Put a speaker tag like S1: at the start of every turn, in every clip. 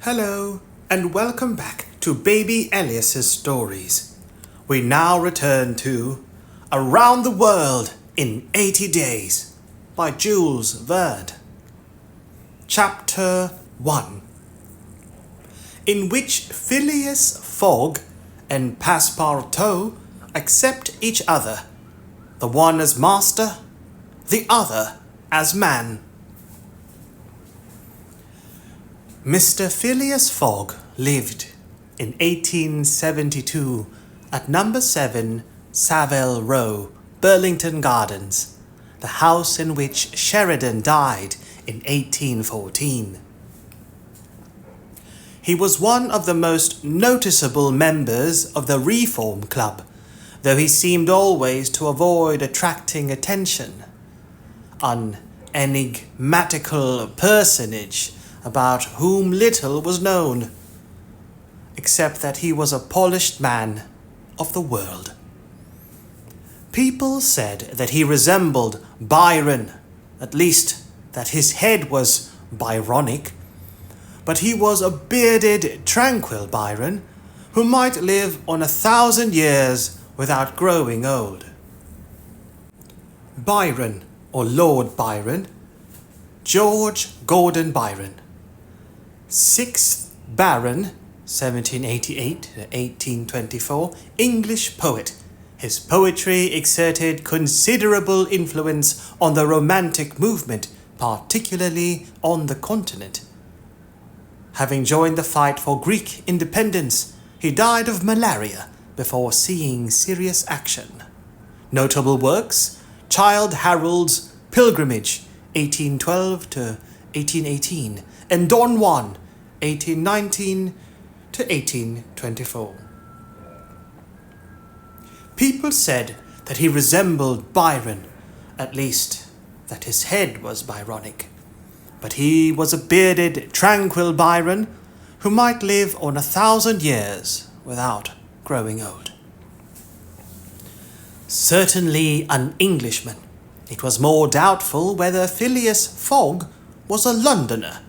S1: Hello, and welcome back to Baby Elias's Stories. We now return to Around the World in 80 Days by Jules Verne. Chapter 1, in which Phileas Fogg and Passepartout accept each other, the one as master, the other as man. Mr. Phileas Fogg lived in 1872 at number 7 Savile Row, Burlington Gardens, the house in which Sheridan died in 1814. He was one of the most noticeable members of the Reform Club, though he seemed always to avoid attracting attention. An enigmatical personage about whom little was known, except that he was a polished man of the world. People said that he resembled Byron, at least that his head was Byronic, but he was a bearded, tranquil Byron who might live on 1,000 years without growing old. Byron, or Lord Byron, George Gordon Byron, 6th Baron, 1788 to 1824, English poet. His poetry exerted considerable influence on the Romantic movement, particularly on the continent. Having joined the fight for Greek independence, he died of malaria before seeing serious action. Notable works: Childe Harold's Pilgrimage, 1812 to 1818, and Don Juan, 1819 to 1824. People said that he resembled Byron, at least that his head was Byronic, but he was a bearded, tranquil Byron who might live on 1,000 years without growing old. Certainly an Englishman, it was more doubtful whether Phileas Fogg was a Londoner.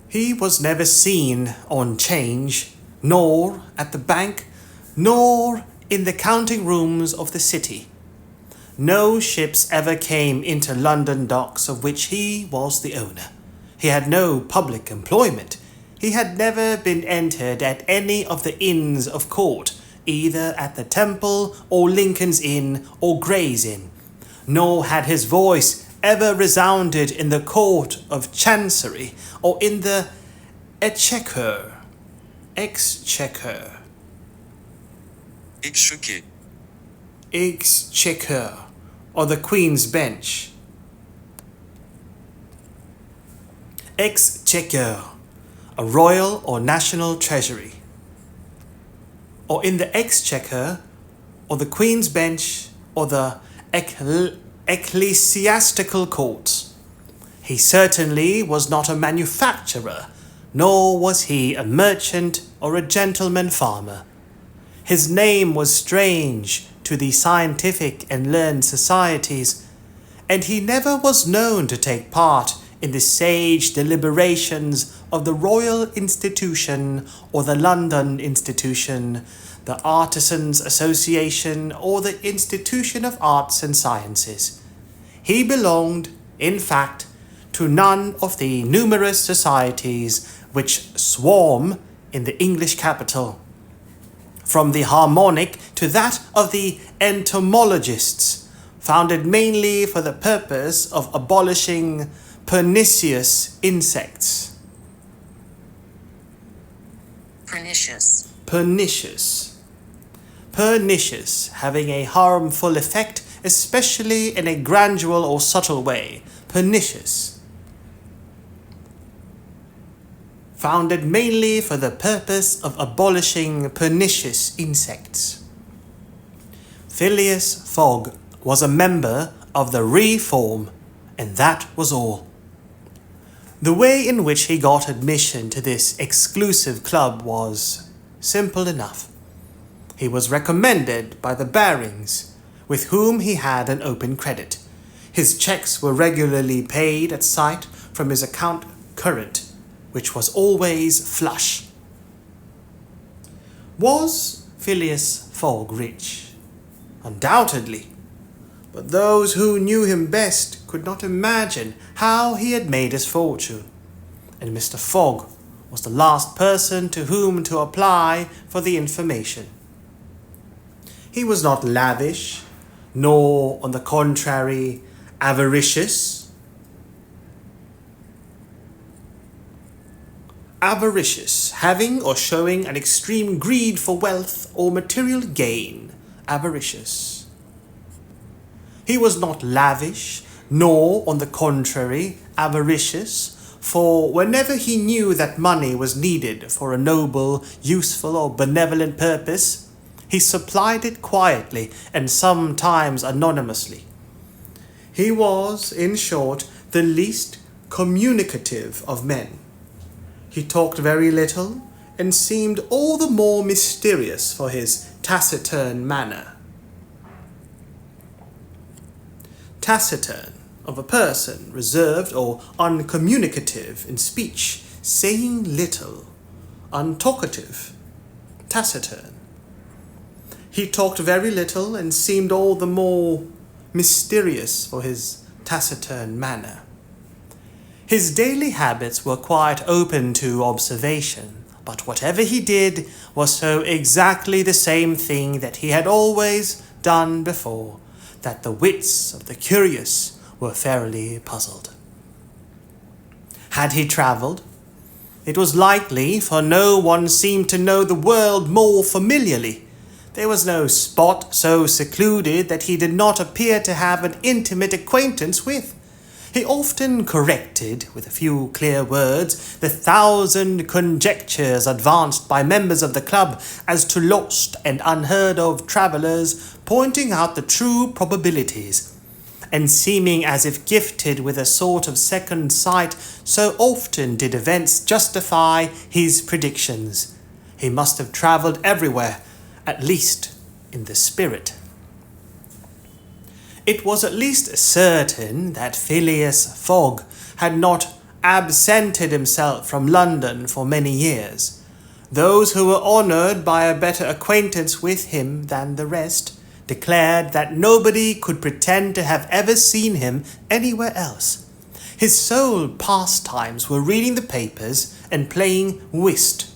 S1: He was never seen on 'Change, nor at the bank, nor in the counting rooms of the city. No ships ever came into London docks of which he was the owner. He had no public employment. He had never been entered at any of the inns of court, either at the Temple or Lincoln's Inn or Gray's Inn, nor had his voice ever resounded in the Court of Chancery or in the Exchequer, or the Queen's Bench. Exchequer, a royal or national treasury, or in the Exchequer, or the Queen's Bench, or the ecclesiastical courts. He certainly was not a manufacturer, nor was he a merchant or a gentleman farmer. His name was strange to the scientific and learned societies, and he never was known to take part in the sage deliberations of the Royal Institution or the London Institution, the Artisans' Association, or the Institution of Arts and Sciences. He belonged, in fact, to none of the numerous societies which swarm in the English capital, from the Harmonic to that of the entomologists, founded mainly for the purpose of abolishing pernicious insects. Pernicious, having a harmful effect, especially in a gradual or subtle way. Pernicious. Founded mainly for the purpose of abolishing pernicious insects. Phileas Fogg was a member of the Reform, and that was all. The way in which he got admission to this exclusive club was simple enough. He was recommended by the Barings, with whom he had an open credit. His checks were regularly paid at sight from his account current, which was always flush. Was Phileas Fogg rich? Undoubtedly. But those who knew him best could not imagine how he had made his fortune, and Mr. Fogg was the last person to whom to apply for the information. He was not lavish, nor, on the contrary, avaricious. Avaricious, having or showing an extreme greed for wealth or material gain. Avaricious. He was not lavish, nor, on the contrary, avaricious, for whenever he knew that money was needed for a noble, useful, or benevolent purpose, he supplied it quietly and sometimes anonymously. He was, in short, the least communicative of men. He talked very little and seemed all the more mysterious for his taciturn manner. Taciturn, of a person reserved or uncommunicative in speech, saying little, untalkative, taciturn. He talked very little and seemed all the more mysterious for his taciturn manner. His daily habits were quite open to observation, but whatever he did was so exactly the same thing that he had always done before, that the wits of the curious were fairly puzzled. Had he travelled? It was likely, for no one seemed to know the world more familiarly. There was no spot so secluded that he did not appear to have an intimate acquaintance with. He often corrected, with a few clear words, the 1,000 conjectures advanced by members of the club as to lost and unheard-of travellers, pointing out the true probabilities, and seeming as if gifted with a sort of second sight, so often did events justify his predictions. He must have travelled everywhere, at least in the spirit. It was at least certain that Phileas Fogg had not absented himself from London for many years. Those who were honoured by a better acquaintance with him than the rest declared that nobody could pretend to have ever seen him anywhere else. His sole pastimes were reading the papers and playing whist.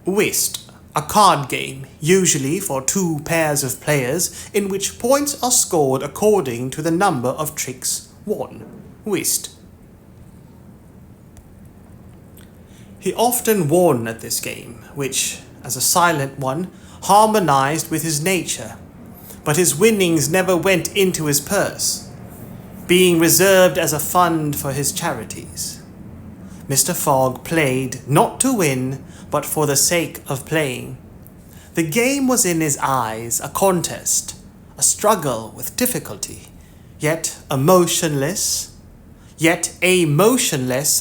S1: Whist, a card game, usually for 2 pairs of players, in which points are scored according to the number of tricks won. Whist. He often won at this game, which, as a silent one, harmonized with his nature, but his winnings never went into his purse, being reserved as a fund for his charities. Mr. Fogg played not to win, but for the sake of playing. The game was in his eyes a contest, a struggle with difficulty, yet a motionless,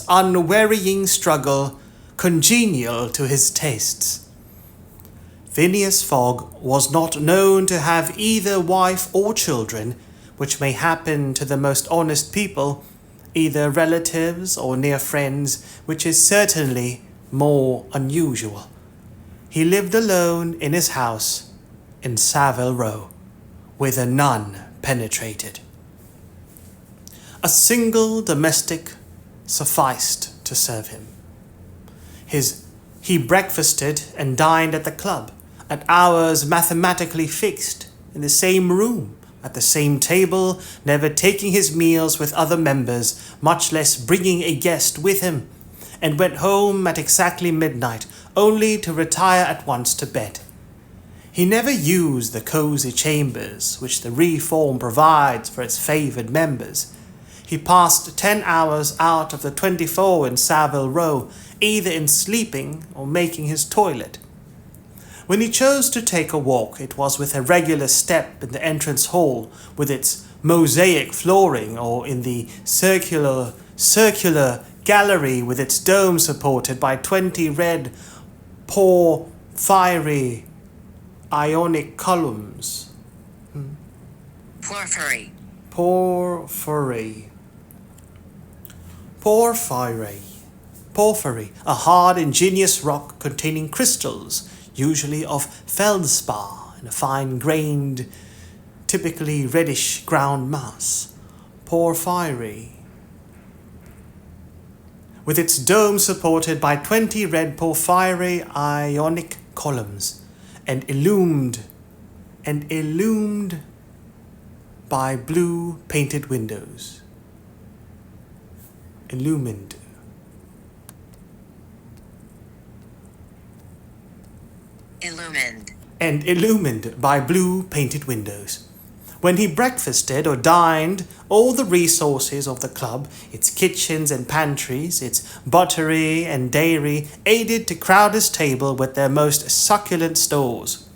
S1: unwearying struggle congenial to his tastes. Phileas Fogg was not known to have either wife or children, which may happen to the most honest people, either relatives or near friends, which is certainly more unusual. He lived alone in his house in Savile Row, whither none penetrated. A single domestic sufficed to serve him. He breakfasted and dined at the club, at hours mathematically fixed, in the same room, at the same table, never taking his meals with other members, much less bringing a guest with him, and went home at exactly midnight, only to retire at once to bed. He never used the cosy chambers which the reform provides for its favoured members. He passed 10 hours out of the 24 in Savile Row, either in sleeping or making his toilet. When he chose to take a walk, it was with a regular step in the entrance hall, with its mosaic flooring, or in the circular gallery with its dome supported by 20 red porphyry Ionic columns.
S2: Porphyry.
S1: Porphyry. Porphyry, a hard, ingenious rock containing crystals, usually of feldspar, in a fine-grained, typically reddish ground mass. Porphyry. With its dome supported by 20 red porphyry Ionic columns, and illumined by blue painted windows. Illumined. And illumined by blue painted windows. When he breakfasted or dined, all the resources of the club, its kitchens and pantries, its buttery and dairy, aided to crowd his table with their most succulent stores.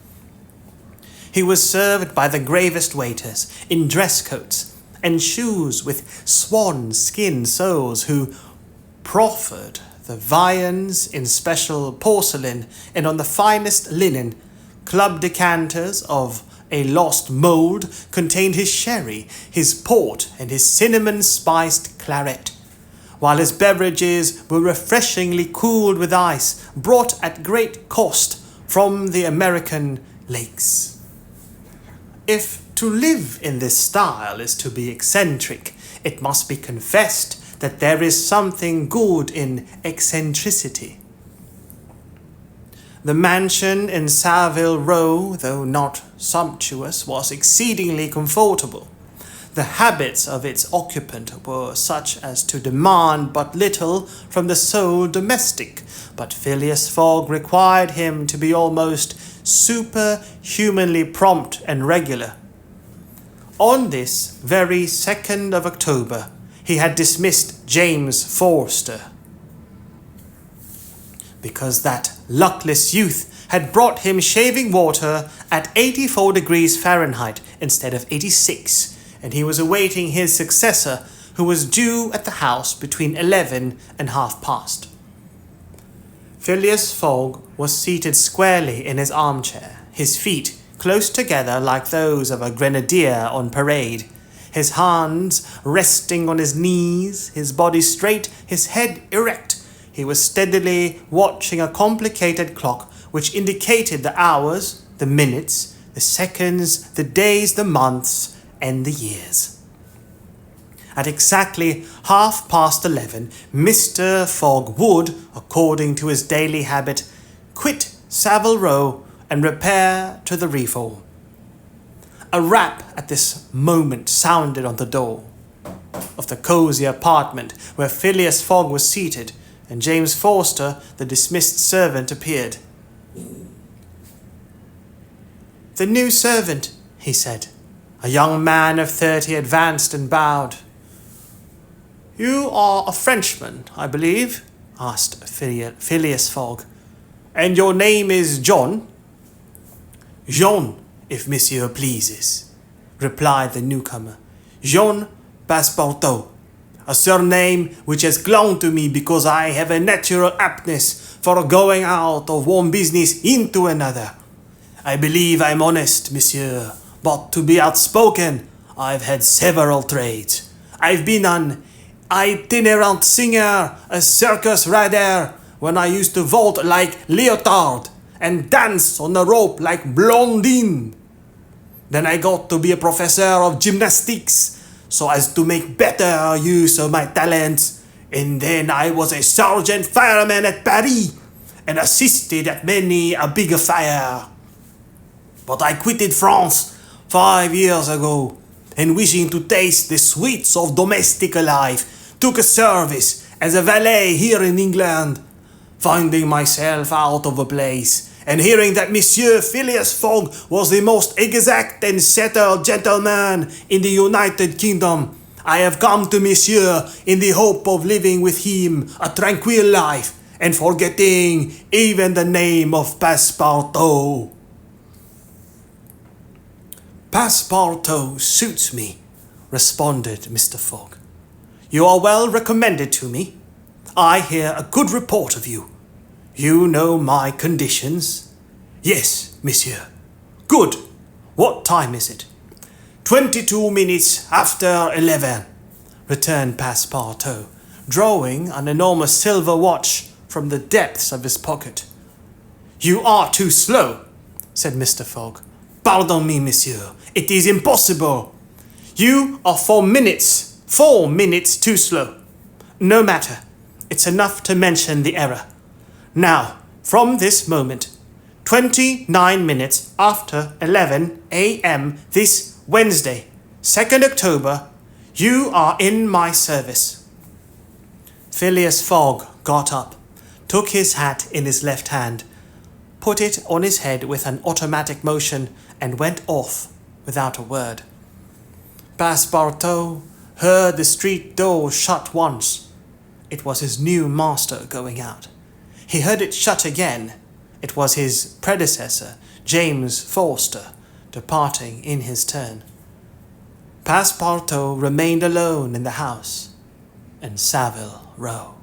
S1: He was served by the gravest waiters, in dress coats and shoes with swan skin soles, who proffered the viands in special porcelain and on the finest linen. Club decanters of a lost mould contained his sherry, his port, and his cinnamon-spiced claret, while his beverages were refreshingly cooled with ice, brought at great cost from the American lakes. If to live in this style is to be eccentric, it must be confessed that there is something good in eccentricity. The mansion in Savile Row, though not sumptuous, was exceedingly comfortable. The habits of its occupant were such as to demand but little from the sole domestic, but Phileas Fogg required him to be almost superhumanly prompt and regular. On this very 2nd of October, he had dismissed James Forster, because that luckless youth had brought him shaving water at 84 degrees Fahrenheit instead of 86, and he was awaiting his successor, who was due at the house between 11 and 1:30. Phileas Fogg was seated squarely in his armchair, his feet close together like those of a grenadier on parade, his hands resting on his knees, his body straight, his head erect. He was steadily watching a complicated clock which indicated the hours, the minutes, the seconds, the days, the months, and the years. At exactly 11:30, Mr. Fogg would, according to his daily habit, quit Savile Row and repair to the Reform. A rap at this moment sounded on the door of the cosy apartment where Phileas Fogg was seated, and James Forster, the dismissed servant, appeared. "The new servant," he said. A young man of 30 advanced and bowed. "You are a Frenchman, I believe?" asked Phileas Fogg. "And your name is John?" "Jean, if monsieur pleases," replied the newcomer. "Jean Passepartout, a surname which has clung to me because I have a natural aptness for going out of one business into another. I believe I'm honest, monsieur, but to be outspoken, I've had several trades. I've been an itinerant singer, a circus rider, when I used to vault like Leotard and dance on a rope like Blondine. Then I got to be a professor of gymnastics, so as to make better use of my talents, and then I was a sergeant fireman at Paris, and assisted at many a big fire. But I quitted France 5 years ago, and wishing to taste the sweets of domestic life, took a service as a valet here in England. Finding myself out of a place, and hearing that Monsieur Phileas Fogg was the most exact and settled gentleman in the United Kingdom, I have come to Monsieur in the hope of living with him a tranquil life, and forgetting even the name of Passepartout." "Passepartout suits me," responded Mr. Fogg. "You are well recommended to me. I hear a good report of you. You know my conditions?" "Yes, monsieur." "Good. What time is it?" 22 minutes after 11, returned Passepartout, drawing an enormous silver watch from the depths of his pocket. "You are too slow," said Mr. Fogg. "Pardon me, monsieur. It is impossible. You are 4 minutes too slow. No matter. It's enough to mention the error. Now, from this moment, 29 minutes after 11 a.m. this Wednesday, 2nd October, you are in my service." Phileas Fogg got up, took his hat in his left hand, put it on his head with an automatic motion, and went off without a word. Passepartout heard the street door shut once. It was his new master going out. He heard it shut again. It was his predecessor, James Forster, departing in his turn. Passepartout remained alone in the house in Savile Row.